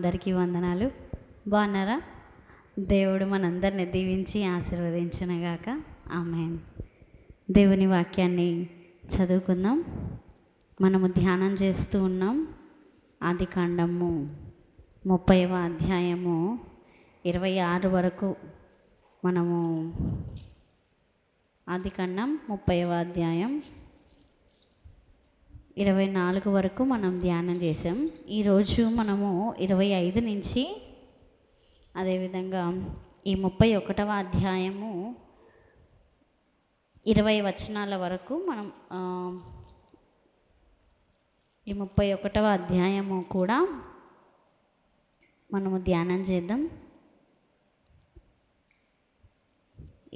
అందరికీ వందనాలు. బాగున్నారా? దేవుడు మనందరిని దీవించి ఆశీర్వదించునుగాక. ఆమేన్. దేవుని వాక్యాన్ని చదువుకుందాం. మనము ధ్యానం చేస్తూ ఉన్నాం. ఆదికాండము 30వ అధ్యాయము 26 వరకు మనము ఆదికాండం 30వ అధ్యాయం 24 వరకు మనం ధ్యానం చేసాం. ఈరోజు మనము 25 నుంచి అదేవిధంగా ఈ 31వ అధ్యాయము 20 వచనాల వరకు మనం ఈ 31వ అధ్యాయము కూడా మనము ధ్యానం చేద్దాం.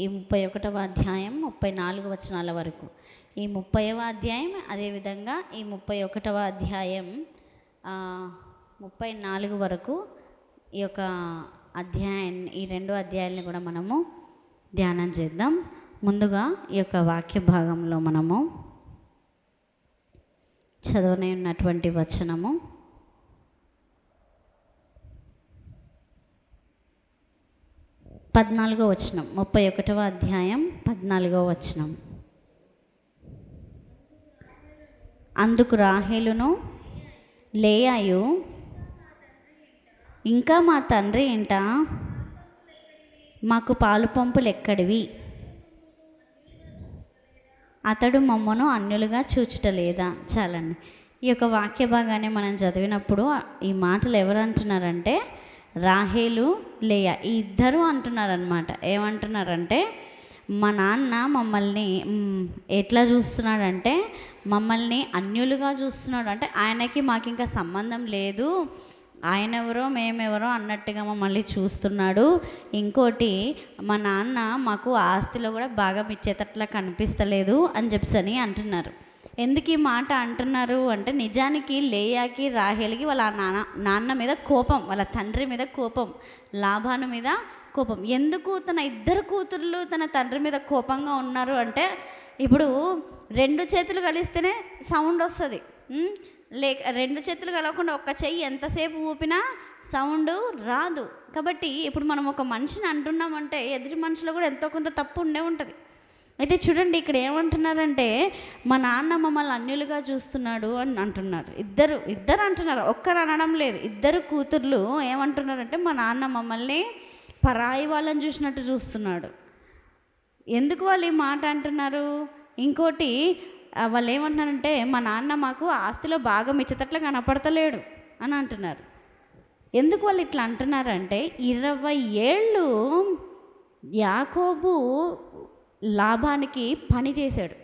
ఈ 31వ అధ్యాయం 34 వచనాల వరకు, ఈ 30వ అధ్యాయం, అదేవిధంగా ఈ 31వ అధ్యాయం 34 వరకు ఈ యొక్క అధ్యాయాన్ని, ఈ రెండు అధ్యాయాలని కూడా మనము ధ్యానం చేద్దాం. ముందుగా ఈ యొక్క వాక్య భాగంలో మనము చదవనే ఉన్నటువంటి వచనము 14వ వచనం, 31వ అధ్యాయం 14వ వచనం. అందుకు రాహేలును లేయాయు, ఇంకా మా తండ్రి ఇంట మాకు పాలు పంపులు ఎక్కడివి? అతడు మమ్మను అన్యులుగా చూచుటలేదా? చాలండి. ఈ యొక్క వాక్య భాగాన్ని మనం చదివినప్పుడు ఈ మాటలు ఎవరు అంటున్నారంటే రాహేలు, లేయా, ఈ ఇద్దరు అంటున్నారనమాట. ఏమంటున్నారంటే మా నాన్న మమ్మల్ని ఎట్లా చూస్తున్నాడంటే మమ్మల్ని అన్యులుగా చూస్తున్నాడు. అంటే ఆయనకి మాకు ఇంకా సంబంధం లేదు, ఆయన ఎవరో మేమెవరో అన్నట్టుగా మమ్మల్ని చూస్తున్నాడు. ఇంకోటి, మా నాన్న మాకు ఆస్తిలో కూడా భాగం ఇచ్చేటట్లా కనిపిస్తలేదు అని చెప్పని అంటున్నారు. ఎందుకు ఈ మాట అంటున్నారు అంటే నిజానికి లేయాకి రాహేల్కి వాళ్ళ నాన్న మీద కోపం, వాళ్ళ తండ్రి మీద కోపం, లాబాను మీద కోపం. ఎందుకు తన ఇద్దరు కూతుర్లు తన తండ్రి మీద కోపంగా ఉన్నారు అంటే, ఇప్పుడు రెండు చేతులు కలిస్తేనే సౌండ్ వస్తుంది, లేక రెండు చేతులు కలవకుండా ఒక్క చెయ్యి ఎంతసేపు ఊపినా సౌండ్ రాదు. కాబట్టి ఇప్పుడు మనం ఒక మనిషిని అంటున్నామంటే ఎదుటి మనిషిలో కూడా ఎంతో కొంత తప్పు ఉండే ఉంటుంది. అయితే చూడండి, ఇక్కడ ఏమంటున్నారంటే మా నాన్న మమ్మల్ని అన్యులుగా చూస్తున్నాడు అని అంటున్నారు. ఇద్దరు అంటున్నారు, ఒక్కరు అనడం లేదు. ఇద్దరు కూతుర్లు ఏమంటున్నారంటే మా నాన్న మమ్మల్ని పరాయి వాళ్ళని చూసినట్టు చూస్తున్నాడు. ఎందుకు వాళ్ళు ఈ మాట అంటున్నారు? ఇంకోటి, వాళ్ళు ఏమంటున్నారంటే మా నాన్న మాకు ఆస్తిలో భాగం ఇచ్చేటట్లు కనపడతలేడు అని అంటున్నారు. ఎందుకు వాళ్ళు ఇట్లా అంటున్నారంటే 20 ఏళ్ళు యాకోబు లాభానికి పని చేశాడు.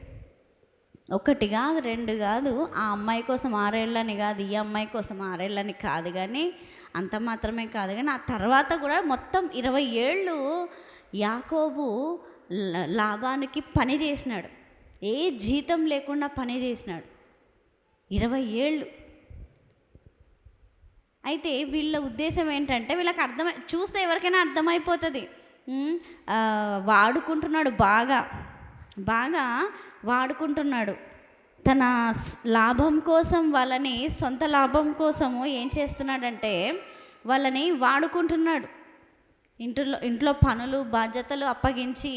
ఒకటి కాదు, రెండు కాదు. ఆ అమ్మాయి కోసం 6 ఏళ్ళని కాదు, ఈ అమ్మాయి కోసం 6 ఏళ్ళని కాదు, కానీ అంత మాత్రమే కాదు, కానీ ఆ తర్వాత కూడా మొత్తం 20 ఏళ్ళు యాకోబు లాభానికి పని చేసినాడు. ఏ జీతం లేకుండా పని చేసినాడు 20 ఏళ్ళు. అయితే వీళ్ళ ఉద్దేశం ఏంటంటే, వీళ్ళకి చూస్తే ఎవరికైనా అర్థమైపోతుంది, వాడుకుంటున్నాడు, బాగా వాడుకుంటున్నాడు. తన లాభం కోసం, వాళ్ళని సొంత లాభం కోసము ఏం చేస్తున్నాడంటే వాళ్ళని వాడుకుంటున్నాడు. ఇంట్లో పనులు బాధ్యతలు అప్పగించి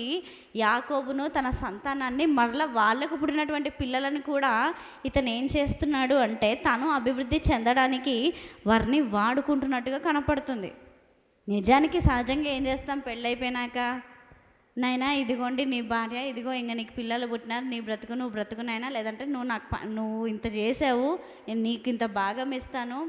యాకోబును తన సంతానాన్ని మరలా వాళ్ళకు పుట్టినటువంటి పిల్లలను కూడా ఇతను ఏం చేస్తున్నాడు అంటే తను అభివృద్ధి చెందడానికి వారిని వాడుకుంటున్నట్టుగా కనపడుతుంది. నిజానికి సహజంగా ఏం చేస్తాం, పెళ్ళైపోయినాక నైనా ఇదిగోండి నీ భార్య, ఇదిగో ఇంకా నీకు పిల్లలు పుట్టినారు, నీ బ్రతుకు నువ్వు బ్రతుకు నైనా, లేదంటే నువ్వు ఇంత చేసావు, నీకు ఇంత భాగం ఇస్తాను,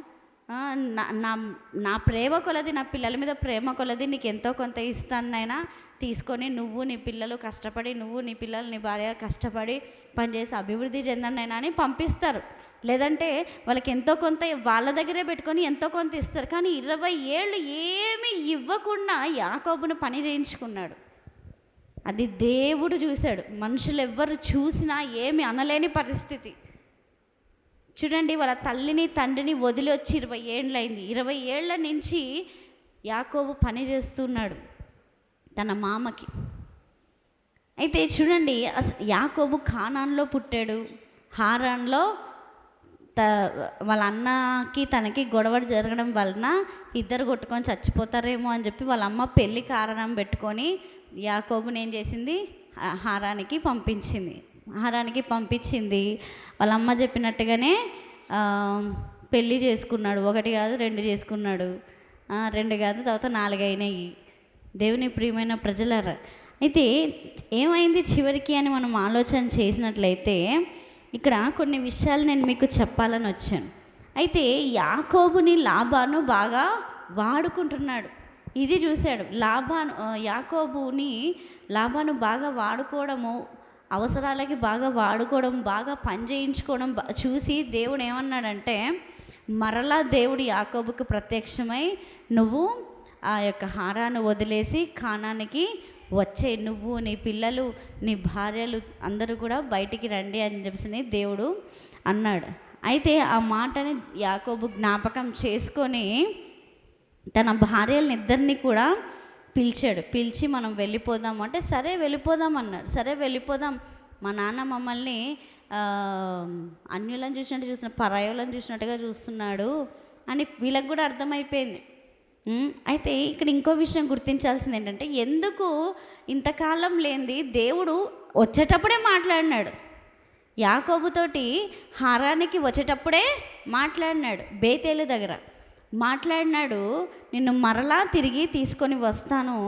నా ప్రేమ కొలది, నా పిల్లల మీద ప్రేమ కొలది నీకు ఎంతో కొంత ఇస్తాను నైనా, తీసుకొని నువ్వు నీ పిల్లలు కష్టపడి, నువ్వు నీ పిల్లలు నీ భార్య కష్టపడి పనిచేసి అభివృద్ధి చెందనైనా అని పంపిస్తారు. లేదంటే వాళ్ళకి ఎంతో కొంత వాళ్ళ దగ్గరే పెట్టుకొని ఎంతో కొంత ఇస్తారు. కానీ 20 ఏళ్ళు ఏమీ ఇవ్వకుండా యాకోబును పని చేయించుకున్నాడు. అది దేవుడు చూశాడు. మనుషులు ఎవ్వరు చూసినా ఏమి అనలేని పరిస్థితి. చూడండి, వాళ్ళ తల్లిని తండ్రిని వదిలి వచ్చి 20 ఏళ్ళు అయింది. 20 ఏళ్ల నుంచి యాకోబు పని చేస్తున్నాడు తన మామకి. అయితే చూడండి, యాకోబు కానాన్లో పుట్టాడు, హారాన్లో త వాళ్ళ అన్నకి తనకి గొడవ జరగడం వలన ఇద్దరు కొట్టుకొని చచ్చిపోతారేమో అని చెప్పి వాళ్ళ అమ్మ పెళ్ళి కారణం పెట్టుకొని యాకోబుని ఏం చేసింది, హారానికి పంపించింది. వాళ్ళ అమ్మ చెప్పినట్టుగానే పెళ్ళి చేసుకున్నాడు. 1 కాదు 2 చేసుకున్నాడు, 2 కాదు తర్వాత 4 అయినాయి. దేవుని ప్రియమైన ప్రజలారా, అయితే ఏమైంది చివరికి అని మనం ఆలోచన చేసినట్లయితే ఇక్కడ కొన్ని విషయాలు నేను మీకు చెప్పాలని వచ్చాను. అయితే యాకోబుని లాబాను బాగా వాడుకుంటున్నాడు. ఇది చూశాడు లాబాను బాగా వాడుకోవడము, అవసరాలకి బాగా వాడుకోవడం, బాగా పని చేయించుకోవడం చూసి దేవుడు ఏమన్నాడంటే, మరలా దేవుడు యాకోబుకి ప్రత్యక్షమై, నువ్వు ఆ యొక్క హారాన్ని వదిలేసి కానానికి వచ్చే, నువ్వు నీ పిల్లలు నీ భార్యలు అందరూ కూడా బయటికి రండి అని చెప్పి దేవుడు అన్నాడు. అయితే ఆ మాటని యాకోబు జ్ఞాపకం చేసుకొని తన భార్యలని ఇద్దరిని కూడా పిలిచి మనం వెళ్ళిపోదాం అంటే, సరే వెళ్ళిపోదాం అన్నాడు. సరే వెళ్ళిపోదాం, మా నాన్న మమ్మల్ని అన్యులను చూసిన పరాయులను చూసినట్టుగా చూస్తున్నాడు అని వీళ్ళకి కూడా అర్థమైపోయింది. అయితే ఇక్కడ ఇంకో విషయం గుర్తించాల్సింది ఏంటంటే, ఎందుకు ఇంతకాలం లేనిది దేవుడు వచ్చేటప్పుడే మాట్లాడినాడు. యాకోబుతోటి హారానికి వచ్చేటప్పుడే మాట్లాడినాడు. బేతేలు దగ్గర మాట్లాడినాడు, నిన్ను మరలా తిరిగి తీసుకొని వస్తాను,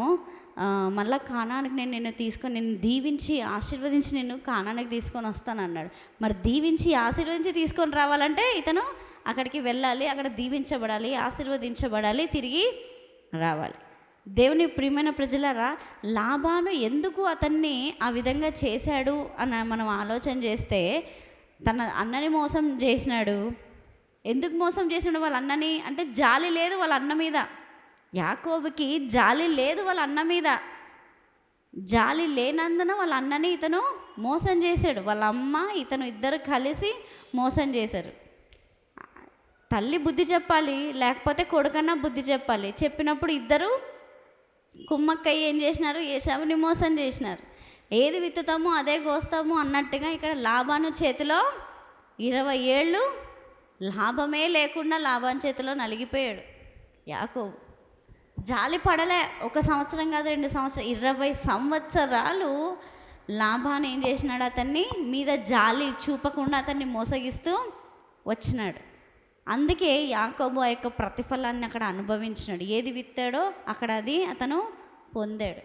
మళ్ళా కానానికి నేను నిన్ను తీసుకొని నిన్ను దీవించి ఆశీర్వదించి నిన్ను కానానికి తీసుకొని వస్తాను అన్నాడు. మరి దీవించి ఆశీర్వదించి తీసుకొని రావాలంటే ఇతను అక్కడికి వెళ్ళాలి, అక్కడ దీవించబడాలి, ఆశీర్వదించబడాలి, తిరిగి రావాలి. దేవుని ప్రియమైన ప్రజలారా, లాబాను ఎందుకు అతన్ని ఆ విధంగా చేశాడు అని మనం ఆలోచన చేస్తే, తన అన్నని మోసం చేసినాడు. ఎందుకు మోసం చేసినాడు వాళ్ళ అన్నని అంటే, జాలి లేదు వాళ్ళ అన్న మీద. యాకోబుకి జాలి లేదు వాళ్ళ అన్న మీద. జాలి లేనందున వాళ్ళ అన్నని ఇతను మోసం చేశాడు. వాళ్ళ అమ్మ ఇతను ఇద్దరు కలిసి మోసం చేశారు. తల్లి బుద్ధి చెప్పాలి, లేకపోతే కొడుకన్నా బుద్ధి చెప్పాలి. చెప్పినప్పుడు ఇద్దరు కుమ్మక్కయ్య ఏం చేసినారు, ఏశావుని మోసం చేసినారు. ఏది విత్తుతామో అదే కోస్తాము అన్నట్టుగా ఇక్కడ లాబాను చేతిలో 20 ఏళ్ళు లాభమే లేకుండా లాబాను చేతిలో నలిగిపోయాడు యాకోబు. జాలి పడలే, 1 సంవత్సరం కాదు 2 సంవత్సరాలు, 20 సంవత్సరాలు లాబాను ఏం చేసినాడు, అతన్ని మీద జాలి చూపకుండా అతన్ని మోసగిస్తూ వచ్చినాడు. అందుకే యాకోబు ఆ యొక్క ప్రతిఫలాన్ని అక్కడ అనుభవించినాడు. ఏది విత్తాడో అక్కడ అది అతను పొందాడు.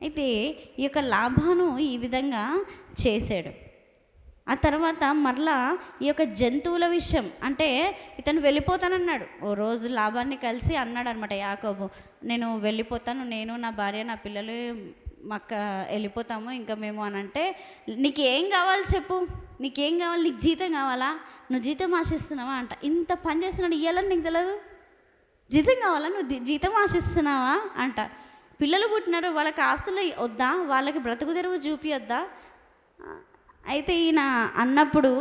అయితే ఈ యొక్క లాబాను ఈ విధంగా చేశాడు. ఆ తర్వాత మరలా ఈ యొక్క జంతువుల విషయం అంటే, ఇతను వెళ్ళిపోతానన్నాడు. ఓ రోజు లాబాన్ని కలిసి అన్నాడు అనమాట యాకోబు, నేను వెళ్ళిపోతాను, నేను నా భార్య నా పిల్లలు మక్క వెళ్ళిపోతాము ఇంకా మేము అని అంటే, నీకు ఏం కావాలి చెప్పు, నీకేం కావాలి, నీకు జీతం కావాలా, నువ్వు జీతం ఆశిస్తున్నావా అంట. ఇంత పని చేస్తున్నాడు, ఇవ్వాలని నీకు తెలియదు, జీతం కావాలా, నువ్వు జీతం ఆశిస్తున్నావా అంట. పిల్లలు పుట్టినారు, వాళ్ళకి ఆస్తులు వద్దా, వాళ్ళకి బ్రతుకు తెరువు చూపియొద్దా. అయితే ఈయన అన్నప్పుడు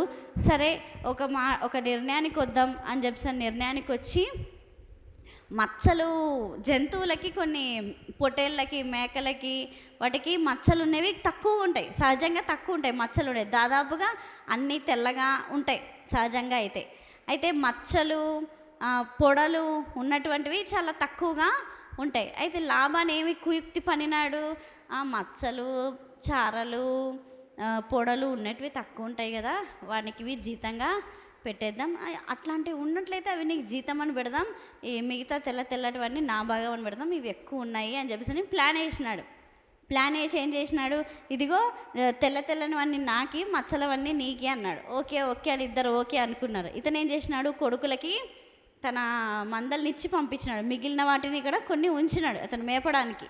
సరే ఒక నిర్ణయానికి వద్దాం అని చెప్పి నిర్ణయానికి వచ్చి, మచ్చలు జంతువులకి కొన్ని పొట్టేళ్ళకి మేకలకి వాటికి మచ్చలు ఉన్నవి తక్కువ ఉంటాయి, సహజంగా తక్కువ ఉంటాయి మచ్చలు ఉంటాయి, దాదాపుగా అన్నీ తెల్లగా ఉంటాయి సహజంగా. అయితే మచ్చలు పొడలు ఉన్నటువంటివి చాలా తక్కువగా ఉంటాయి. అయితే లాబాన్ ఏమి కుయుక్తి పనినాడు, మచ్చలు చారలు పొడలు ఉన్నటివి తక్కువ ఉంటాయి కదా, వానికి జీతంగా పెట్టేద్దాం, అట్లాంటివి ఉన్నట్లయితే అవి నీకు జీతం అని పెడదాం, ఈ మిగతా తెల్లటివన్నీ నా భాగం అని పెడదాం, ఇవి ఎక్కువ ఉన్నాయి అని చెప్పేసి ప్లాన్ వేసినాడు. ప్లాన్ వేసి ఏం చేసినాడు, ఇదిగో తెల్లనివన్నీ నాకి, మచ్చలవన్నీ నీకే అన్నాడు. ఓకే అని ఇద్దరు ఓకే అనుకున్నారు. ఇతను ఏం చేసినాడు, కొడుకులకి తన మందల్నిచ్చి పంపించినాడు, మిగిలిన వాటిని ఇక్కడ కొన్ని ఉంచినాడు అతను మేపడానికి.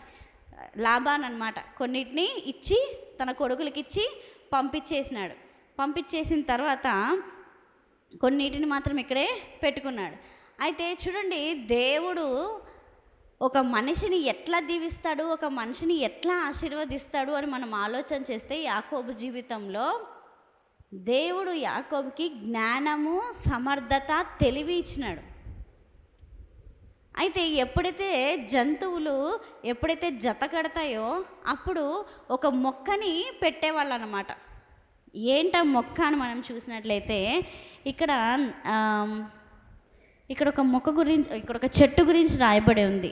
లాబాన్ అన్నమాట కొన్నిటిని ఇచ్చి తన కొడుకులకి ఇచ్చి పంపించేసినాడు. పంపించేసిన తర్వాత కొన్నిటిని మాత్రం ఇక్కడే పెట్టుకున్నాడు. అయితే చూడండి, దేవుడు ఒక మనిషిని ఎట్లా దీవిస్తాడు, ఒక మనిషిని ఎట్లా ఆశీర్వదిస్తాడు అని మనం ఆలోచన చేస్తే, యాకోబు జీవితంలో దేవుడు యాకోబుకి జ్ఞానము, సమర్థత, తెలివి ఇచ్చినాడు. అయితే ఎప్పుడైతే జంతువులు జత కడతాయో అప్పుడు ఒక మొక్కని పెట్టేవాళ్ళు అన్నమాట. ఏంట మొక్క అని మనం చూసినట్లయితే, ఇక్కడ ఇక్కడ ఒక మొక్క గురించి, ఇక్కడ ఒక చెట్టు గురించి రాయబడి ఉంది.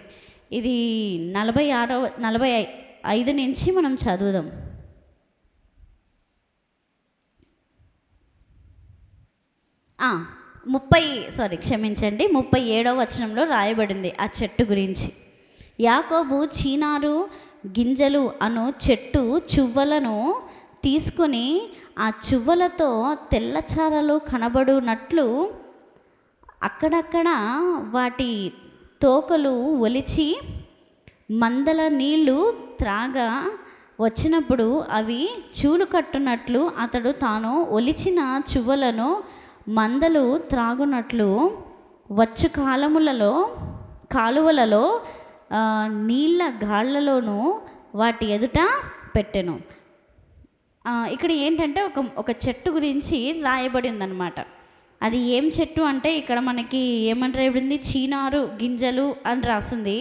ఇది 45 నుంచి మనం చదువుదాం. క్షమించండి, 37వ వచనంలో రాయబడింది ఆ చెట్టు గురించి. యాకోబు చీనారు గింజలు అను చెట్టు చువ్వలను తీసుకుని ఆ చువ్వలతో తెల్లచారలు కనబడునట్లు అక్కడక్కడ వాటి తోకలు ఒలిచి మందల నీళ్లు త్రాగా వచ్చినప్పుడు అవి చూలు కట్టునట్లు అతడు తాను ఒలిచిన చువ్వలను మందలు త్రాగునట్లు వచ్చు కాలువలలో నీళ్ళ గాళ్లలోనూ వాటి ఎదుట పెట్టెను. ఇక్కడ ఏంటంటే ఒక చెట్టు గురించి రాయబడి ఉందన్నమాట. అది ఏం చెట్టు అంటే ఇక్కడ మనకి ఏమని రాయబడింది, చీనారు గింజలు అని రాసింది.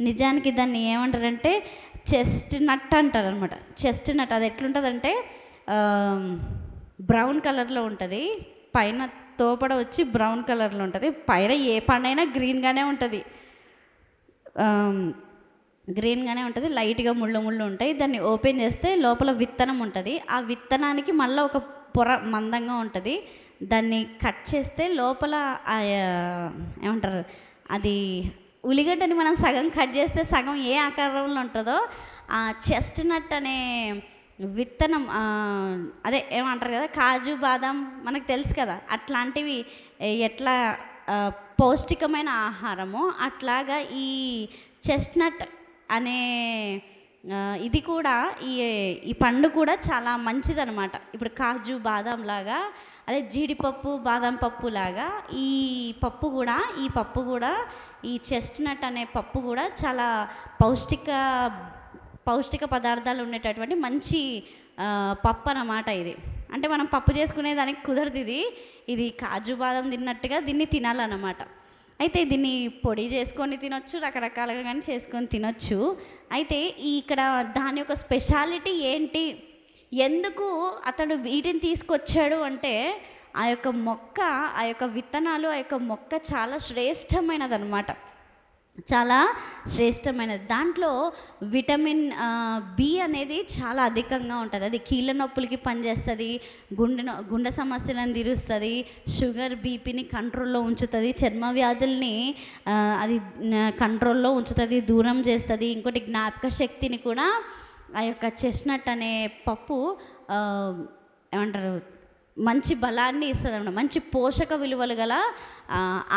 నిజానికి దాన్ని ఏమంటారంటే చెస్ట్ నట్ అంటారు అనమాట. చెస్ట్ నట్ అది ఎట్లుంటుందంటే బ్రౌన్ కలర్లో ఉంటుంది, పైన తోపడ వచ్చి బ్రౌన్ కలర్లో ఉంటుంది, పైన ఏ పండైనా గ్రీన్గానే ఉంటుంది, లైట్గా ముళ్ళు ఉంటాయి. దాన్ని ఓపెన్ చేస్తే లోపల విత్తనం ఉంటుంది. ఆ విత్తనానికి మళ్ళీ ఒక పొర మందంగా ఉంటుంది. దాన్ని కట్ చేస్తే లోపల ఏమంటారు, అది ఉల్లిగడ్డని మనం సగం కట్ చేస్తే సగం ఏ ఆకారంలో ఉంటుందో ఆ చెస్ట్ నట్ అనే విత్తనం, అదే ఏమంటారు కదా, కాజు బాదం మనకు తెలుసు కదా, అట్లాంటివి ఎట్లా పౌష్టికమైన ఆహారము అట్లాగా ఈ చెస్ట్నట్ అనే ఇది కూడా ఈ పండు కూడా చాలా మంచిదన్నమాట. ఇప్పుడు కాజు బాదం లాగా, అదే జీడిపప్పు బాదం పప్పు లాగా ఈ పప్పు కూడా ఈ చెస్ట్నట్ అనే పప్పు కూడా చాలా పౌష్టిక పదార్థాలు ఉండేటటువంటి మంచి పప్పు అన్నమాట. ఇది అంటే మనం పప్పు చేసుకునే దానికి కుదరదు. ఇది కాజు బాదం తిన్నట్టుగా దీన్ని తినాలన్నమాట. అయితే దీన్ని పొడి చేసుకొని తినొచ్చు, రకరకాలుగా కానీ చేసుకొని తినొచ్చు. అయితే ఇక్కడ దాని యొక్క స్పెషాలిటీ ఏంటి, ఎందుకు అతడు వీటిని తీసుకొచ్చాడు అంటే ఆ యొక్క మొక్క, ఆ యొక్క విత్తనాలు, ఆ యొక్క మొక్క చాలా శ్రేష్టమైనదన్నమాట. చాలా శ్రేష్టమైనది. దాంట్లో విటమిన్ బి అనేది చాలా అధికంగా ఉంటుంది. అది కీళ్ళ నొప్పులకి పనిచేస్తుంది, గుండె సమస్యలను తీరుస్తుంది, షుగర్ బీపీని కంట్రోల్లో ఉంచుతుంది, చర్మ వ్యాధుల్ని అది కంట్రోల్లో ఉంచుతుంది, దూరం చేస్తుంది. ఇంకోటి జ్ఞాపక శక్తిని కూడా ఆ యొక్క చెస్ట్నట్ అనే పప్పు ఏమంటారు మంచి బలాన్ని ఇస్తుంది అన్నమాట. మంచి పోషక విలువలు గల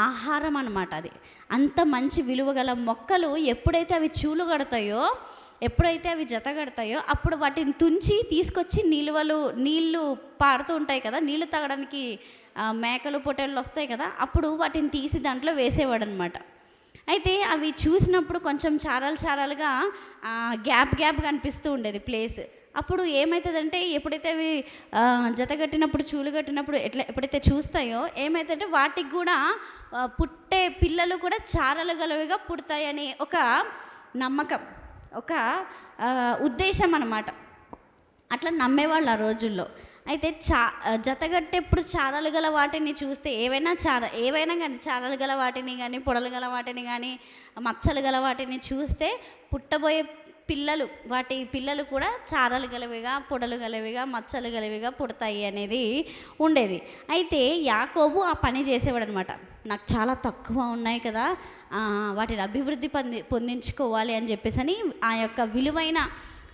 ఆహారం అన్నమాట. అది అంత మంచి విలువ గల మొక్కలు ఎప్పుడైతే అవి చూలు కడతాయో, ఎప్పుడైతే అవి జత కడతాయో అప్పుడు వాటిని తుంచి తీసుకొచ్చి నీళ్ళు పారుతూ ఉంటాయి కదా, నీళ్ళు తాగడానికి మేకలు పొట్టేళ్ళు వస్తాయి కదా, అప్పుడు వాటిని తీసి దాంట్లో వేసేవాడు అనమాట. అయితే అవి చూసినప్పుడు కొంచెం చారాలుగా గ్యాప్ కనిపిస్తూ ఉండేది ప్లేస్. అప్పుడు ఏమవుతుందంటే ఎప్పుడైతే అవి జతగట్టినప్పుడు చూలు కట్టినప్పుడు ఎప్పుడైతే చూస్తాయో ఏమవుతుందంటే వాటికి కూడా పుట్టే పిల్లలు కూడా చారలు గలవిగా పుడతాయని ఒక నమ్మకం, ఒక ఉద్దేశం అన్నమాట. అట్లా నమ్మేవాళ్ళు ఆ రోజుల్లో. అయితే జతగట్టేప్పుడు చారలు గల వాటిని చూస్తే ఏవైనా కానీ చారలు గల వాటిని కానీ, పొడలు గల వాటిని కానీ, మచ్చలు గల వాటిని చూస్తే పుట్టబోయే వాటి పిల్లలు కూడా చారలు గలవిగా, పొడలు గలవిగా, మచ్చలు గలవిగా పుడతాయి అనేది ఉండేది. అయితే యాకోబు ఆ పని చేసేవాడు అనమాట. నాకు చాలా తక్కువ ఉన్నాయి కదా, వాటిని అభివృద్ధి పొందించుకోవాలి అని చెప్పేసి ఆ యొక్క విలువైన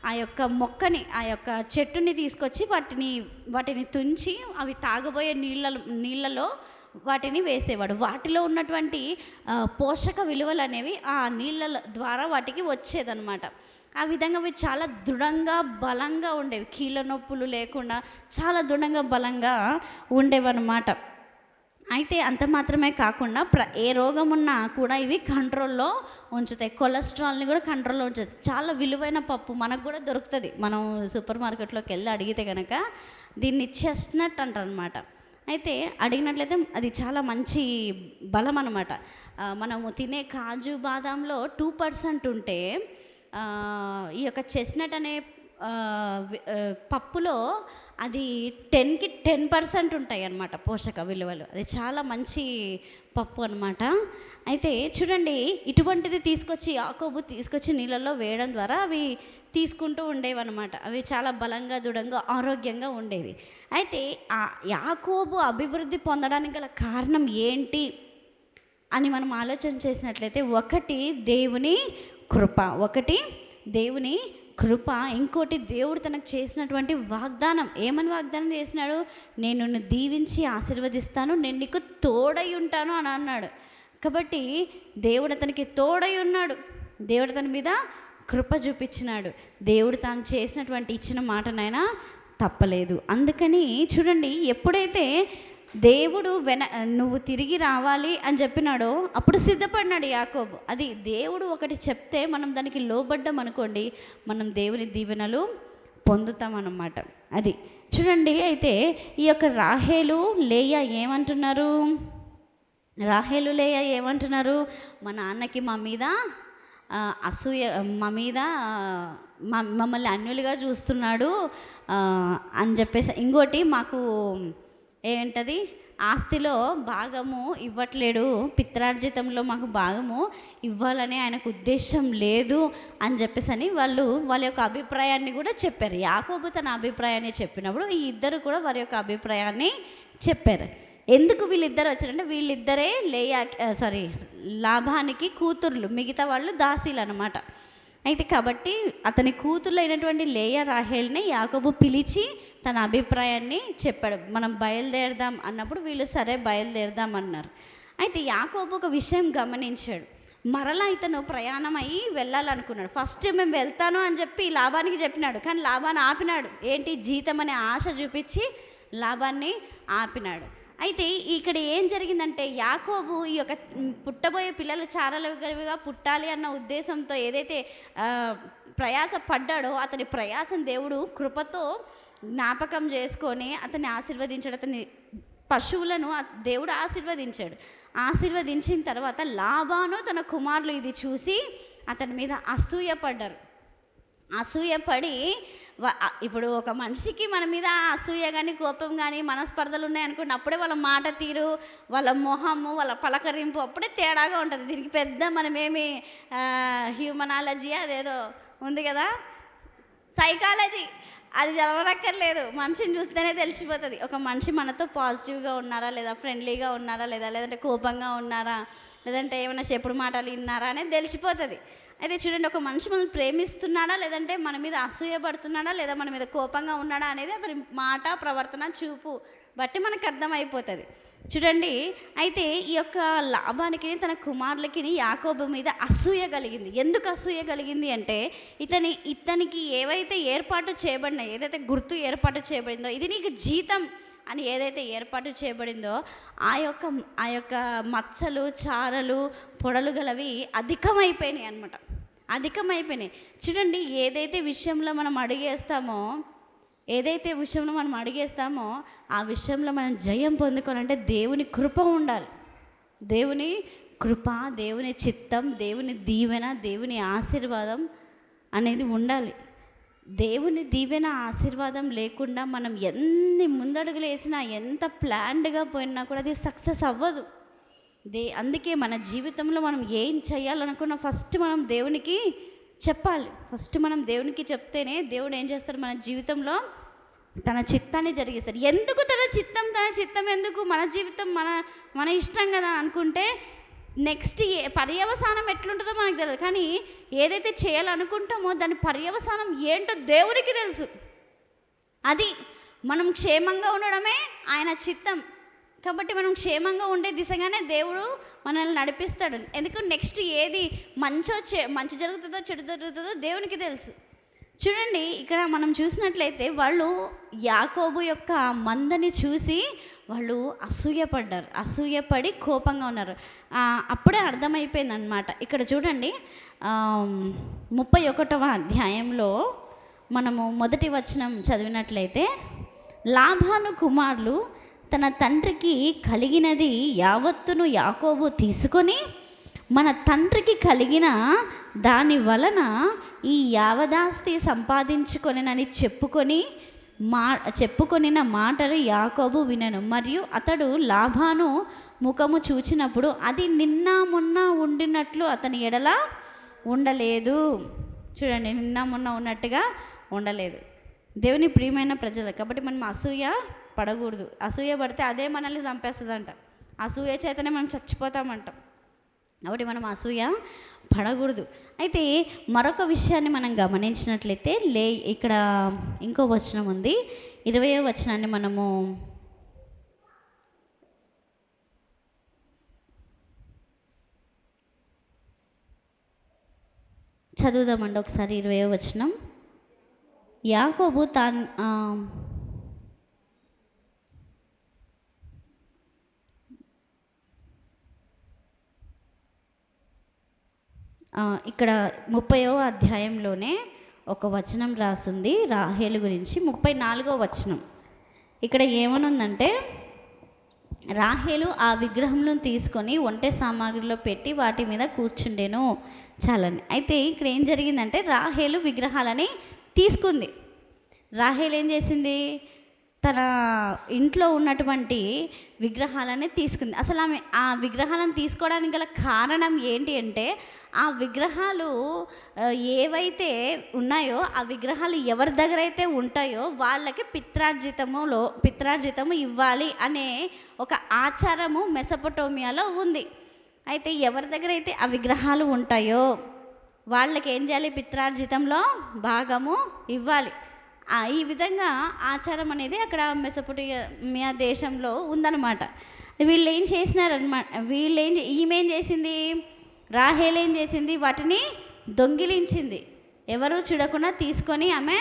ఆ యొక్క మొక్కని, ఆ యొక్క చెట్టుని తీసుకొచ్చి వాటిని తుంచి అవి తాగబోయే నీళ్ళలో వాటిని వేసేవాడు. వాటిలో ఉన్నటువంటి పోషక విలువలు అనేవి ఆ నీళ్ళ ద్వారా వాటికి వచ్చేదన్నమాట. ఆ విధంగా అవి చాలా దృఢంగా బలంగా ఉండేవి, కీళ్ళ నొప్పులు లేకుండా చాలా దృఢంగా బలంగా ఉండేవన్నమాట. అయితే అంత మాత్రమే కాకుండా ఏ రోగం ఉన్నా కూడా ఇవి కంట్రోల్లో ఉంచుతాయి, కొలెస్ట్రాల్ని కూడా కంట్రోల్లో ఉంచుతాయి. చాలా విలువైన పప్పు మనకు కూడా దొరుకుతుంది. మనం సూపర్ మార్కెట్లోకి వెళ్ళి అడిగితే కనుక దీన్ని చెస్ట్నట్ అంటారు అనమాట. అయితే అడిగినట్లయితే అది చాలా మంచి బలం అన్నమాట. మనము తినే కాజు బాదాంలో 2% ఉంటే ఈ యొక్క చెస్ట్నట్ అనే పప్పులో అది 10కి 10% ఉంటాయి అన్నమాట పోషక విలువలు. అది చాలా మంచి పప్పు అనమాట. అయితే చూడండి, ఇటువంటిది తీసుకొచ్చి యాకోబు తీసుకొచ్చి నీళ్ళల్లో వేయడం ద్వారా అవి తీసుకుంటూ ఉండేవన్నమాట. అవి చాలా బలంగా, దృఢంగా, ఆరోగ్యంగా ఉండేవి. అయితే ఆ యాకోబు అభివృద్ధి పొందడానికి గల కారణం ఏంటి అని మనం ఆలోచన చేసినట్లయితే, ఒకటి దేవుని కృప, ఇంకోటి దేవుడు తనకు చేసినటువంటి వాగ్దానం. ఏమని వాగ్దానం చేసినాడు? నేను నిన్ను దీవించి ఆశీర్వదిస్తాను, నేను నీకు తోడై ఉంటాను అని అన్నాడు. కాబట్టి దేవుడు అతనికి తోడై ఉన్నాడు, దేవుడు అతని మీద కృప చూపించినాడు. దేవుడు తాను చేసినటువంటి ఇచ్చిన మాటనైనా తప్పలేదు. అందుకని చూడండి, ఎప్పుడైతే దేవుడు నువ్వు తిరిగి రావాలి అని చెప్పినాడో అప్పుడు సిద్ధపడినాడు యాకోబు. అది దేవుడు ఒకటి చెప్తే మనం దానికి లోబడ్డం అనుకోండి, మనం దేవుని దీవెనలు పొందుతామన్నమాట. అది చూడండి. అయితే ఈ యొక్క రాహేలు లేయా ఏమంటున్నారు? మా నాన్నకి మా మీద అసూయ, మా మీద మమ్మల్ని అన్యులుగా చూస్తున్నాడు అని చెప్పేసి, ఇంకోటి మాకు ఏంటది, ఆస్తిలో భాగము ఇవ్వట్లేడు, పిత్రార్జితంలో మాకు భాగము ఇవ్వాలని ఆయనకు ఉద్దేశం లేదు అని చెప్పేసి అని వాళ్ళ యొక్క అభిప్రాయాన్ని కూడా చెప్పారు. యాకోబు తన అభిప్రాయాన్ని చెప్పినప్పుడు ఈ ఇద్దరు కూడా వారి యొక్క అభిప్రాయాన్ని చెప్పారు. ఎందుకు వీళ్ళిద్దరు వచ్చారంటే, వీళ్ళిద్దరే లాభానికి కూతుర్లు, మిగతా వాళ్ళు దాసీలు అనమాట. అయితే కాబట్టి అతని కూతుర్లు అయినటువంటి లేయా రాహేల్ని యాకోబు పిలిచి తన అభిప్రాయాన్ని చెప్పాడు. మనం బయలుదేరదాం అన్నప్పుడు వీళ్ళు సరే బయలుదేరదాం అన్నారు. అయితే యాకోబు ఒక విషయం గమనించాడు. మరలా ఇతను ప్రయాణం అయ్యి వెళ్ళాలనుకున్నాడు. ఫస్ట్ మేము వెళ్తాను అని చెప్పి లాభానికి చెప్పినాడు, కానీ లాభాన్ని ఆపినాడు. ఏంటి, జీతం అనే ఆశ చూపించి లాభాన్ని ఆపినాడు. అయితే ఇక్కడ ఏం జరిగిందంటే, యాకోబు ఈ యొక్క పుట్టబోయే పిల్లలు చారలుగా పుట్టాలి అన్న ఉద్దేశంతో ఏదైతే ప్రయాస పడ్డాడో, అతని ప్రయాసం దేవుడు కృపతో జ్ఞాపకం చేసుకొని అతన్ని ఆశీర్వదించాడు. అతని పశువులను దేవుడు ఆశీర్వదించిన తర్వాత లాబాను తన కుమారులు ఇది చూసి అతని మీద అసూయపడి ఇప్పుడు ఒక మనిషికి మన మీద అసూయ కానీ కోపం కానీ మనస్పర్ధలు ఉన్నాయనుకోండి, అప్పుడే వాళ్ళ మాట తీరు, వాళ్ళ మొహము, వాళ్ళ పలకరింపు అప్పుడే తేడాగా ఉంటుంది. దీనికి పెద్ద మనమేమి హ్యూమనాలజీ అదేదో ఉంది కదా, సైకాలజీ, అది చదవనక్కర్లేదు, మనిషిని చూస్తేనే తెలిసిపోతుంది. ఒక మనిషి మనతో పాజిటివ్గా ఉన్నారా లేదా, ఫ్రెండ్లీగా ఉన్నారా లేదా, లేదంటే కోపంగా ఉన్నారా, లేదంటే ఏమైనా చెప్పుడు మాటలు విన్నారా అనేది తెలిసిపోతుంది. అయితే చూడండి, ఒక మనిషి మనల్ని ప్రేమిస్తున్నాడా, లేదంటే మన మీద అసూయపడుతున్నాడా, లేదా మన మీద కోపంగా ఉన్నాడా అనేది అతని మాట, ప్రవర్తన, చూపు బట్టి మనకు అర్థమైపోతుంది. చూడండి, అయితే ఈ యొక్క లాభానికి తన కుమారులకి యాకోబు మీద అసూయ కలిగింది. ఎందుకు అసూయ కలిగింది అంటే, ఇతనికి ఏవైతే ఏర్పాటు చేయబడినాయి, ఏదైతే గుర్తు ఏర్పాటు చేయబడిందో, ఇది నీకు జీతం అని ఏదైతే ఏర్పాటు చేయబడిందో, ఆ యొక్క మచ్చలు, చారలు, పొడలు గలవి అధికమైపోయినాయి అన్నమాట. చూడండి, ఏదైతే విషయంలో మనం అడిగేస్తామో ఆ విషయంలో మనం జయం పొందుకోవాలంటే దేవుని కృప ఉండాలి. దేవుని కృప, దేవుని చిత్తం, దేవుని దీవెన, దేవుని ఆశీర్వాదం అనేది ఉండాలి. దేవుని దీవెన, ఆశీర్వాదం లేకుండా మనం ఎన్ని ముందడుగులు వేసినా, ఎంత ప్లాన్డ్గా పోయినా కూడా అది సక్సెస్ అవ్వదు. అందుకే మన జీవితంలో మనం ఏం చేయాలనుకున్నా ఫస్ట్ మనం దేవునికి చెప్పాలి. ఫస్ట్ మనం దేవునికి చెప్తేనే దేవుడు ఏం చేస్తాడు, మన జీవితంలో తన చిత్తాన్ని జరిగిస్తాడు. ఎందుకు తన చిత్తం ఎందుకు, మన జీవితం మన ఇష్టం కదా అనుకుంటే నెక్స్ట్ పర్యవసానం ఎట్లుంటుందో మనకు తెలియదు. కానీ ఏదైతే చేయాలనుకుంటామో దాని పర్యవసానం ఏంటో దేవుడికి తెలుసు. అది మనం క్షేమంగా ఉండడమే ఆయన చిత్తం. కాబట్టి మనం క్షేమంగా ఉండే దిశగానే దేవుడు మనల్ని నడిపిస్తాడు. ఎందుకు నెక్స్ట్ ఏది మంచి జరుగుతుందో చెడు జరుగుతుందో దేవునికి తెలుసు. చూడండి, ఇక్కడ మనం చూసినట్లయితే వాళ్ళు యాకోబు యొక్క మందని చూసి వాళ్ళు అసూయపడి కోపంగా ఉన్నారు. అప్పుడే అర్థమైపోయింది అన్నమాట. ఇక్కడ చూడండి, 31వ అధ్యాయంలో మనము మొదటి వచనం చదివినట్లయితే, లాబాను కుమారులు తన తండ్రికి కలిగినది యావత్తును యాకోబు తీసుకొని మన తండ్రికి కలిగిన దాని వలన ఈ యావదాస్తి సంపాదించుకొనని చెప్పుకొనిన మాటలు యాకోబు వినెను. మరియు అతడు లాబాను ముఖము చూచినప్పుడు అది నిన్న మొన్న ఉండినట్లు అతని ఎడల ఉండలేదు. చూడండి, నిన్న మొన్న ఉన్నట్టుగా ఉండలేదు. దేవుని ప్రియమైన ప్రజలు కాబట్టి మనం అసూయ పడకూడదు. అసూయ పడితే అదే మనల్ని చంపేస్తుందంట. అసూయ చేతనే మనం చచ్చిపోతామంట. కాబట్టి మనం అసూయ పడకూడదు. అయితే మరొక విషయాన్ని మనం గమనించినట్లయితే ఇక్కడ ఇంకో వచనం ఉంది. 20వ వచనాన్ని మనము చదువుదామండి ఒకసారి. 20వ వచనం, యాకోబు ఇక్కడ 30వ అధ్యాయంలోనే ఒక వచనం రాసింది రాహేలు గురించి. 34వ వచనం ఇక్కడ ఏమనుందంటే, రాహేలు ఆ విగ్రహంను తీసుకొని ఒంటె సామాగ్రిలో పెట్టి వాటి మీద కూర్చుండెను. చాలండి. అయితే ఇక్కడ ఏం జరిగిందంటే, రాహేలు విగ్రహాలని తీసుకుంది. రాహేలు ఏం చేసింది? తన ఇంట్లో ఉన్నటువంటి విగ్రహాలని తీసుకుంది. అసలు ఆమె ఆ విగ్రహాలను తీసుకోవడానికి గల కారణం ఏంటి అంటే, ఆ విగ్రహాలు ఏవైతే ఉన్నాయో ఆ విగ్రహాలు ఎవరి దగ్గర అయితే ఉంటాయో వాళ్ళకి పిత్రార్జితము ఇవ్వాలి అనే ఒక ఆచారము మెసొపొటేమియాలో ఉంది. అయితే ఎవరి దగ్గర అయితే ఆ విగ్రహాలు ఉంటాయో వాళ్ళకి ఏం చేయాలి? పిత్రార్జితంలో భాగము ఇవ్వాలి. ఈ విధంగా ఆచారం అనేది అక్కడ మెసొపొటేమియా దేశంలో ఉందన్నమాట. వీళ్ళు ఏం చేసినారనమాట, ఈమె ఏం చేసింది? రాహేలు ఏం చేసింది? వాటిని దొంగిలించింది. ఎవరు చూడకుండా తీసుకొని ఆమె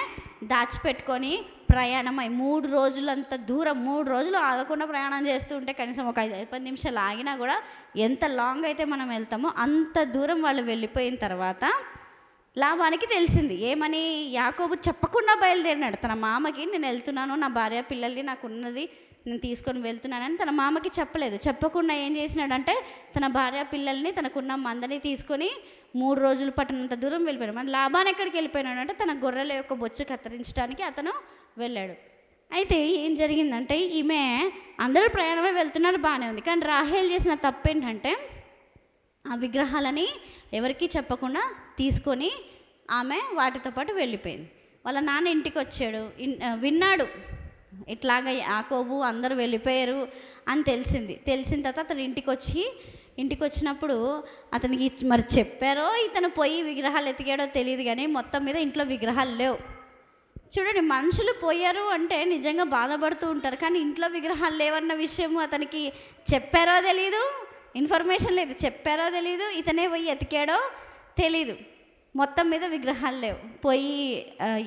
దాచిపెట్టుకొని ప్రయాణమై 3 రోజులంత దూరం, 3 రోజులు ఆగకుండా ప్రయాణం చేస్తూ ఉంటే, కనీసం ఒక 5-10 నిమిషాలు ఆగినా కూడా ఎంత లాంగ్ అయితే మనం వెళ్తామో అంత దూరం వాళ్ళు వెళ్ళిపోయిన తర్వాత లాబానికి తెలిసింది. ఏమని? యాకోబు చెప్పకుండా బయలుదేరినాడు. తన మామకి నేను వెళ్తున్నాను, నా భార్య పిల్లల్ని నాకున్నది నేను తీసుకొని వెళ్తున్నానని తన మామకి చెప్పలేదు. చెప్పకుండా ఏం చేసినాడంటే, తన భార్య పిల్లల్ని తనకున్న మందని తీసుకొని 3 రోజులు పట్టినంత దూరం వెళ్ళిపోయాడు. మన లాబాన్ ఎక్కడికి వెళ్ళిపోయినాడంటే, తన గొర్రెల యొక్క బొచ్చు కత్తిరించడానికి అతను వెళ్ళాడు. అయితే ఏం జరిగిందంటే, ఈమె అందరూ ప్రయాణమే వెళ్తున్నారు, బాగానే ఉంది. కానీ రాహేల్ చేసిన తప్పు ఏంటంటే, ఆ విగ్రహాలని ఎవరికీ చెప్పకుండా తీసుకొని ఆమె వాటితో పాటు వెళ్ళిపోయింది. వాళ్ళ నాన్న ఇంటికి వచ్చాడు, విన్నాడు ఇట్లాగ యాకోబు అందరూ వెళ్ళిపోయారు అని తెలిసిన తర్వాత అతను ఇంటికి వచ్చినప్పుడు అతనికి మరి చెప్పారో ఇతను పోయి విగ్రహాలు ఎతికాడో తెలియదు, కానీ మొత్తం మీద ఇంట్లో విగ్రహాలు లేవు. చూడండి, మనుషులు పోయారు అంటే నిజంగా బాధపడుతూ ఉంటారు, కానీ ఇంట్లో విగ్రహాలు లేవన్న విషయము అతనికి చెప్పారో తెలీదు, ఇన్ఫర్మేషన్ లేదు. చెప్పారో తెలీదు, ఇతనే పోయి ఎతికాడో తెలీదు. మొత్తం మీద విగ్రహాలు లేవు. పోయి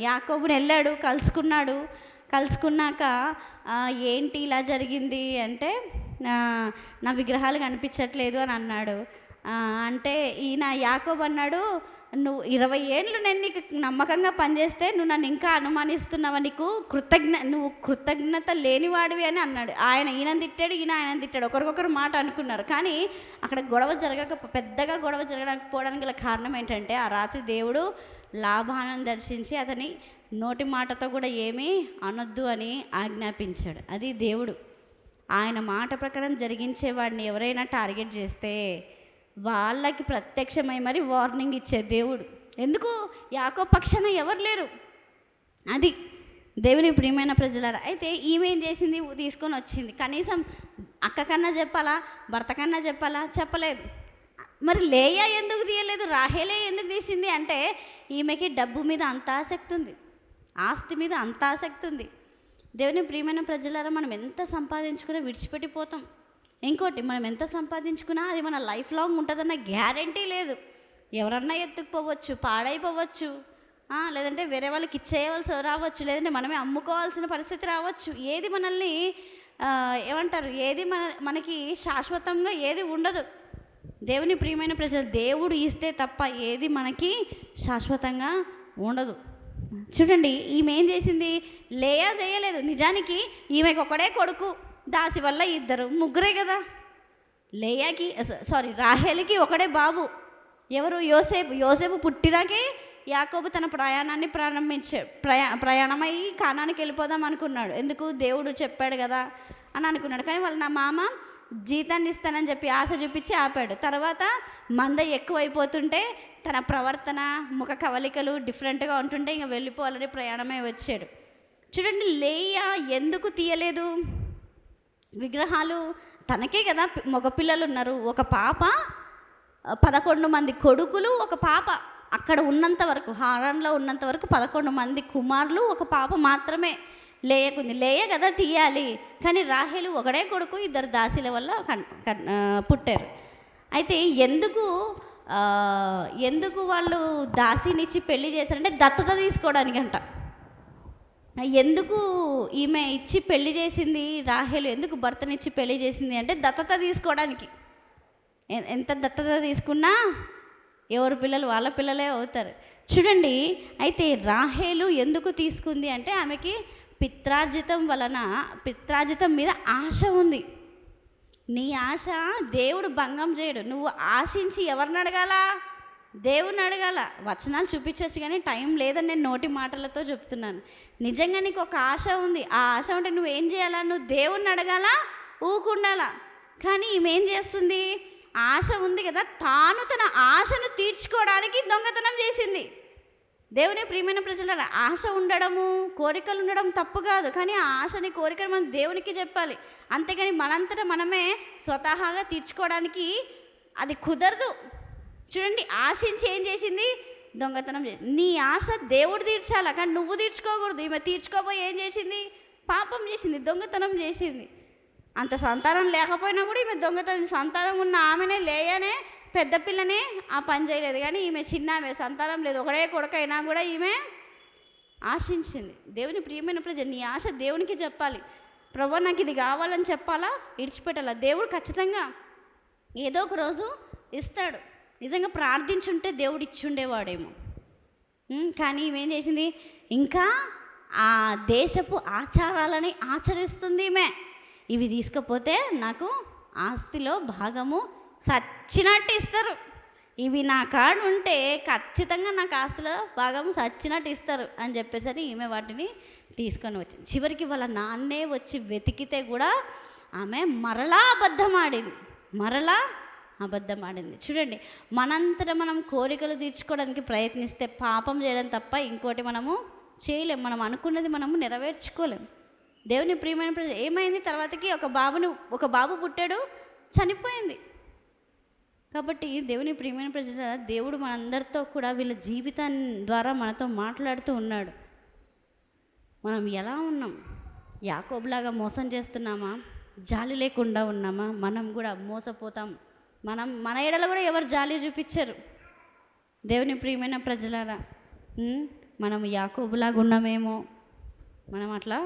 యాకోబుని వెళ్ళాడు, కలుసుకున్నాక ఏంటి ఇలా జరిగింది అంటే, నా విగ్రహాలు కనిపించట్లేదు అని అన్నాడు. అంటే ఈయన యాకోబు అన్నాడు, నువ్వు 20 ఏళ్ళు నేను నీకు నమ్మకంగా పనిచేస్తే నువ్వు నన్ను ఇంకా అనుమానిస్తున్నావా? నువ్వు కృతజ్ఞత లేనివాడివి అని అన్నాడు. ఈయన తిట్టాడు, ఆయన తిట్టాడు, ఒకరికొకరు మాట అనుకున్నారు. కానీ అక్కడ పెద్దగా గొడవ జరగకపోవడానికి గల కారణం ఏంటంటే, ఆ రాత్రి దేవుడు లాబాను దర్శించి అతని నోటి మాటతో కూడా ఏమీ అనొద్దు అని ఆజ్ఞాపించాడు. అది దేవుడు. ఆయన మాట ప్రకారం జరిగించేవాడిని ఎవరైనా టార్గెట్ చేస్తే వాళ్ళకి ప్రత్యక్షమై మరి వార్నింగ్ ఇచ్చే దేవుడు. ఎందుకు? యాకోబు పక్షాన ఎవరు లేరు. అది దేవుని ప్రియమైన ప్రజలారా. అయితే ఈమె ఏం చేసింది? తీసుకొని వచ్చింది. కనీసం అక్క కన్నా చెప్పాలా, భర్త కన్నా చెప్పాలా? చెప్పలేదు. మరి లేయా ఎందుకు తీయలేదు? రాహేలే ఎందుకు తీసింది అంటే, ఈమెకి డబ్బు మీద అంత ఆసక్తి ఉంది, ఆస్తి మీద అంత ఆసక్తి ఉంది. దేవుని ప్రియమైన ప్రజలారా, మనం ఎంత సంపాదించుకున్నా విడిచిపెట్టిపోతాం. ఇంకోటి, మనం ఎంత సంపాదించుకున్నా అది మన లైఫ్ లాంగ్ ఉంటుందన్న గ్యారంటీ లేదు. ఎవరన్నా ఎత్తుకుపోవచ్చు, పాడైపోవచ్చు, లేదంటే వేరే వాళ్ళకి ఇచ్చేయవలసి రావచ్చు, లేదంటే మనమే అమ్ముకోవాల్సిన పరిస్థితి రావచ్చు. ఏది మనల్ని ఏమంటారు, ఏది మనకి శాశ్వతంగా ఏది ఉండదు. దేవుని ప్రియమైన ప్రజలు, దేవుడు ఇస్తే తప్ప ఏది మనకి శాశ్వతంగా ఉండదు. చూడండి, ఈమె ఏం చేసింది? లేయా చేయలేదు. నిజానికి ఈమెకు ఒకడే కొడుకు, దాసి వల్ల 2 ముగ్గురే కదా. రాహేలుకి ఒకడే బాబు, ఎవరు? యోసేపు పుట్టినాకే యాకోబు తన ప్రయాణాన్ని ప్రయాణమై కానానికి వెళ్ళిపోదాం అనుకున్నాడు. ఎందుకు? దేవుడు చెప్పాడు కదా అని అనుకున్నాడు. కానీ వాళ్ళ నా మామ జీతాన్ని ఇస్తానని చెప్పి ఆశ చూపించి ఆపాడు. తర్వాత మంద ఎక్కువైపోతుంటే తన ప్రవర్తన, ముఖ కవలికలు డిఫరెంట్గా ఉంటుంటే ఇంకా వెళ్ళిపోవాలని ప్రయాణమై వచ్చాడు. చూడండి, లేయా ఎందుకు తీయలేదు విగ్రహాలు? తనకే కదా మగపిల్లలు ఉన్నారు, ఒక పాప, 11 మంది కొడుకులు, ఒక పాప. అక్కడ ఉన్నంత వరకు, హారాన్లో ఉన్నంత వరకు 11 మంది కుమారులు, ఒక పాప మాత్రమే లేయకుంది. లేయ కదా తీయాలి. కానీ రాహేలు ఒకడే కొడుకు, 2 దాసీల వల్ల పుట్టారు. అయితే ఎందుకు వాళ్ళు దాసీనిచ్చి పెళ్లి చేశారంటే దత్తత తీసుకోవడానికి అంట. ఎందుకు ఈమె ఇచ్చి పెళ్లి చేసింది రాహేలు? ఎందుకు భర్తనిచ్చి పెళ్లి చేసింది అంటే దత్తత తీసుకోవడానికి. ఎంత దత్తత తీసుకున్నా ఎవరి పిల్లలు వాళ్ళ పిల్లలే అవుతారు. చూడండి, అయితే రాహేలు ఎందుకు తీసుకుంది అంటే ఆమెకి పిత్రార్జితం మీద ఆశ ఉంది. నీ ఆశ దేవుడు భంగం చేయడు. నువ్వు ఆశించి ఎవరిని అడగాల? దేవుణ్ణి అడగాల. వచనాలు చూపించవచ్చు కానీ టైం లేదని నేను నోటి మాటలతో చెప్తున్నాను. నిజంగా నీకు ఒక ఆశ ఉంది. ఆ ఆశ ఉంటే నువ్వేం చేయాలా? నువ్వు దేవుణ్ణి అడగాల, ఊకుండాలా. కానీ ఈమెం చేస్తుంది? ఆశ ఉంది కదా, తాను తన ఆశను తీర్చుకోవడానికి దొంగతనం చేసింది. దేవుని ప్రియమైన ప్రజలారా, ఆశ ఉండడము, కోరికలు ఉండడం తప్పు కాదు. కానీ ఆ ఆశని, కోరికలు మనం దేవునికి చెప్పాలి. అంతేగాని మనంతటా మనమే స్వతహాగా తీర్చుకోవడానికి అది కుదరదు. చూడండి, ఆశించి ఏం చేసింది? దొంగతనం చేసింది. నీ ఆశ దేవుడు తీర్చాలా, కానీ నువ్వు తీర్చుకోకూడదు. ఈమె తీర్చుకోపోయి ఏం చేసింది? పాపం చేసింది, దొంగతనం చేసింది. అంత సంతానం లేకపోయినా కూడా ఈమె దొంగతనం. సంతానం ఉన్న ఆమెనే, లేయనే, పెద్ద పిల్లనే ఆ పని చేయలేదు. కానీ ఈమె చిన్న, ఆమె సంతానం లేదు, ఒకడే కొడుకైనా కూడా ఈమె ఆశించింది. దేవుని ప్రియమైన ప్రజ, నీ ఆశ దేవునికి చెప్పాలి. ప్రభు నాకు ఇది కావాలని చెప్పాలా, విడిచిపెట్టాలా. దేవుడు ఖచ్చితంగా ఏదో ఒక రోజు ఇస్తాడు. నిజంగా ప్రార్థించుంటే దేవుడు ఇచ్చుండేవాడేమో. కానీ ఈమెం చేసింది? ఇంకా ఆ దేశపు ఆచారాలని ఆచరిస్తుంది ఈమె. ఇవి తీసుకపోతే నాకు ఆస్తిలో భాగము సచ్చినట్టు ఇస్తారు. ఇవి నా కాడు ఉంటే ఖచ్చితంగా నాకు ఆస్తిలో భాగం సచ్చినట్టు ఇస్తారు అని చెప్పేసరి ఈమె వాటిని తీసుకొని వచ్చింది. చివరికి వాళ్ళ నాన్నే వచ్చి వెతికితే కూడా ఆమె మరలా అబద్ధమాడింది. చూడండి, మనంతటా మనం కోరికలు తీర్చుకోవడానికి ప్రయత్నిస్తే పాపం చేయడం తప్ప ఇంకోటి మనము చేయలేం. మనం అనుకున్నది మనము నెరవేర్చుకోలేం. దేవుని ప్రియమైన ప్రజ, ఏమైంది? తర్వాతకి ఒక బాబు పుట్టాడు, చనిపోయింది. కాబట్టి దేవుని ప్రియమైన ప్రజల, దేవుడు మనందరితో కూడా వీళ్ళ జీవితాన్ని ద్వారా మనతో మాట్లాడుతూ ఉన్నాడు. మనం ఎలా ఉన్నాం? యాకోబులాగా మోసం చేస్తున్నామా? జాలి లేకుండా ఉన్నామా? మనం కూడా మోసపోతాం. మన ఎడల కూడా ఎవరు జాలి చూపించరు. దేవుని ప్రియమైన ప్రజలారా, మనం యాకోబులాగా ఉన్నామేమో. మనం అట్లా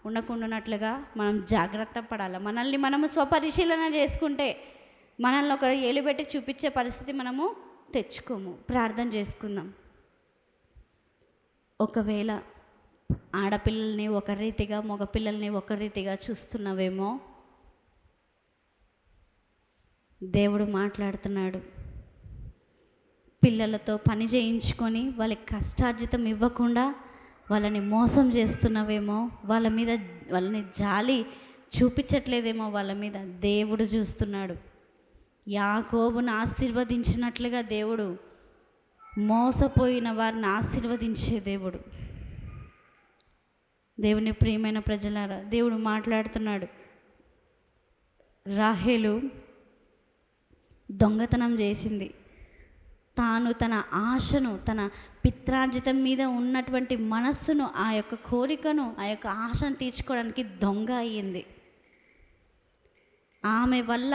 ఉండకుండానట్లుగా మనం జాగ్రత్త పడాలి. మనల్ని మనము స్వపరిశీలన చేసుకుంటే మనల్ని ఒకరు ఏలుబెట్టి చూపించే పరిస్థితి మనము తెచ్చుకోము. ప్రార్థన చేసుకుందాం. ఒకవేళ ఆడపిల్లల్ని ఒక రీతిగా, మగపిల్లల్ని ఒక రీతిగా చూస్తున్నావేమో, దేవుడు మాట్లాడుతున్నాడు. పిల్లలతో పని చేయించుకొని వాళ్ళకి కష్టార్జితం ఇవ్వకుండా వాళ్ళని మోసం చేస్తున్నావేమో, వాళ్ళని జాలి చూపించట్లేదేమో, వాళ్ళ మీద దేవుడు చూస్తున్నాడు. యాకోబును ఆశీర్వదించినట్లుగా దేవుడు మోసపోయిన వారిని ఆశీర్వదించే దేవుడు. దేవుని ప్రియమైన ప్రజలారా, దేవుడు మాట్లాడుతున్నాడు. రాహేలు దొంగతనం చేసింది. తాను తన ఆశను, తన పిత్రార్జితం మీద ఉన్నటువంటి మనస్సును, ఆ యొక్క కోరికను, ఆ యొక్క ఆశను తీర్చుకోవడానికి దొంగ అయ్యింది. ఆమె వల్ల